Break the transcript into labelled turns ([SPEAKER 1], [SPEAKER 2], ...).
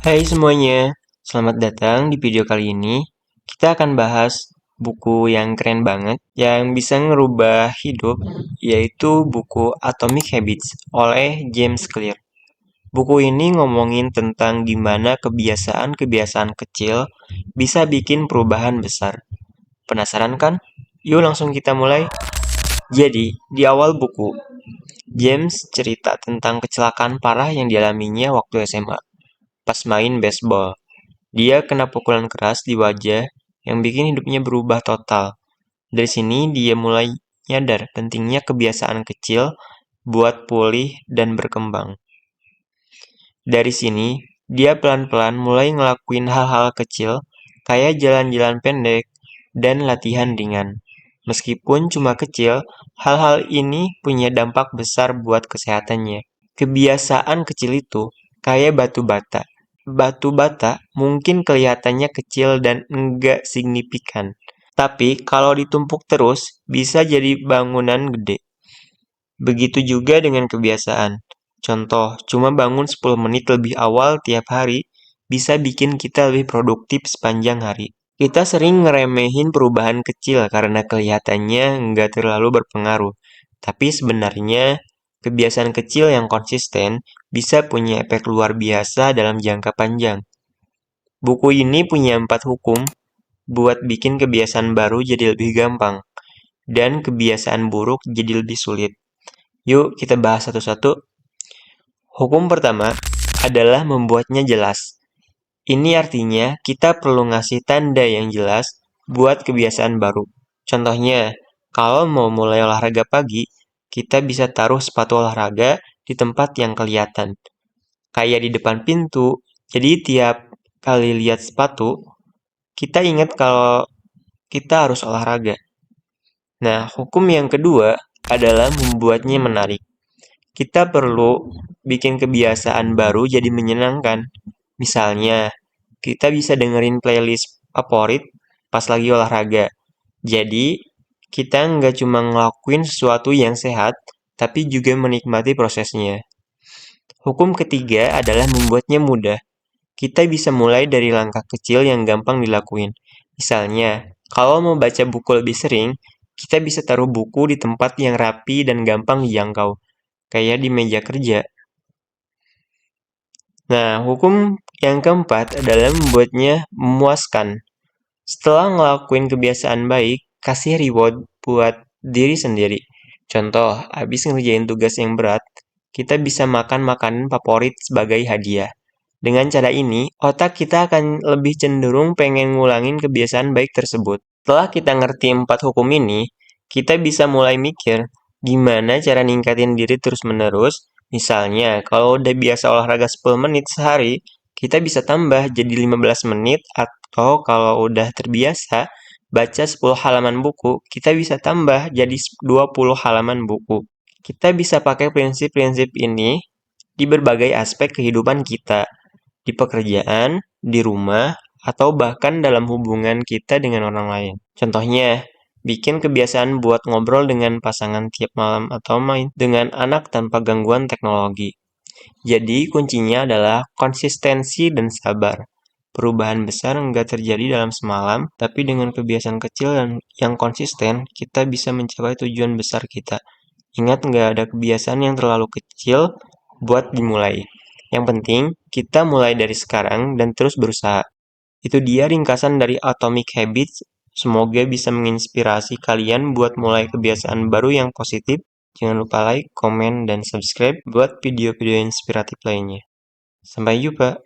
[SPEAKER 1] Hai semuanya, selamat datang di video kali ini. Kita akan bahas buku yang keren banget yang bisa ngerubah hidup, yaitu buku Atomic Habits oleh James Clear. Buku ini ngomongin tentang gimana kebiasaan-kebiasaan kecil bisa bikin perubahan besar. Penasaran kan? Yuk langsung kita mulai. Jadi, di awal buku, James cerita tentang kecelakaan parah yang dialaminya waktu SMA, pas main baseball. Dia kena pukulan keras di wajah yang bikin hidupnya berubah total. Dari sini dia mulai nyadar pentingnya kebiasaan kecil buat pulih dan berkembang. Dari sini, dia pelan-pelan mulai ngelakuin hal-hal kecil kayak jalan-jalan pendek dan latihan ringan. Meskipun cuma kecil, hal-hal ini punya dampak besar buat kesehatannya. Kebiasaan kecil itu kayak batu bata. Batu bata mungkin kelihatannya kecil dan enggak signifikan. Tapi kalau ditumpuk terus, bisa jadi bangunan gede. Begitu juga dengan kebiasaan. Contoh, cuma bangun 10 menit lebih awal tiap hari bisa bikin kita lebih produktif sepanjang hari. Kita sering ngeremehin perubahan kecil karena kelihatannya nggak terlalu berpengaruh. Tapi sebenarnya, kebiasaan kecil yang konsisten bisa punya efek luar biasa dalam jangka panjang. Buku ini punya 4 hukum buat bikin kebiasaan baru jadi lebih gampang, dan kebiasaan buruk jadi lebih sulit. Yuk kita bahas satu-satu. Hukum pertama adalah membuatnya jelas. Ini artinya kita perlu ngasih tanda yang jelas buat kebiasaan baru. Contohnya, kalau mau mulai olahraga pagi, kita bisa taruh sepatu olahraga di tempat yang kelihatan. Kayak di depan pintu, jadi tiap kali lihat sepatu, kita ingat kalau kita harus olahraga. Nah, hukum yang kedua adalah membuatnya menarik. Kita perlu bikin kebiasaan baru jadi menyenangkan. Misalnya, kita bisa dengerin playlist favorit pas lagi olahraga. Jadi, kita nggak cuma ngelakuin sesuatu yang sehat, tapi juga menikmati prosesnya. Hukum ketiga adalah membuatnya mudah. Kita bisa mulai dari langkah kecil yang gampang dilakuin. Misalnya, kalau mau baca buku lebih sering, kita bisa taruh buku di tempat yang rapi dan gampang dijangkau, kayak di meja kerja. Nah, hukum yang keempat adalah membuatnya memuaskan. Setelah ngelakuin kebiasaan baik, kasih reward buat diri sendiri. Contoh, habis ngerjain tugas yang berat, kita bisa makan makanan favorit sebagai hadiah. Dengan cara ini, otak kita akan lebih cenderung pengen ngulangin kebiasaan baik tersebut. Setelah kita ngerti 4 hukum ini, kita bisa mulai mikir gimana cara ningkatin diri terus-menerus. Misalnya, kalau udah biasa olahraga 10 menit sehari, kita bisa tambah jadi 15 menit atau kalau udah terbiasa baca 10 halaman buku, kita bisa tambah jadi 20 halaman buku. Kita bisa pakai prinsip-prinsip ini di berbagai aspek kehidupan kita, di pekerjaan, di rumah, atau bahkan dalam hubungan kita dengan orang lain. Contohnya, bikin kebiasaan buat ngobrol dengan pasangan tiap malam atau main dengan anak tanpa gangguan teknologi. Jadi, kuncinya adalah konsistensi dan sabar. Perubahan besar nggak terjadi dalam semalam, tapi dengan kebiasaan kecil dan yang konsisten, kita bisa mencapai tujuan besar kita. Ingat nggak ada kebiasaan yang terlalu kecil buat dimulai. Yang penting, kita mulai dari sekarang dan terus berusaha. Itu dia ringkasan dari Atomic Habits. Semoga bisa menginspirasi kalian buat mulai kebiasaan baru yang positif. Jangan lupa like, komen, dan subscribe buat video-video inspiratif lainnya. Sampai jumpa.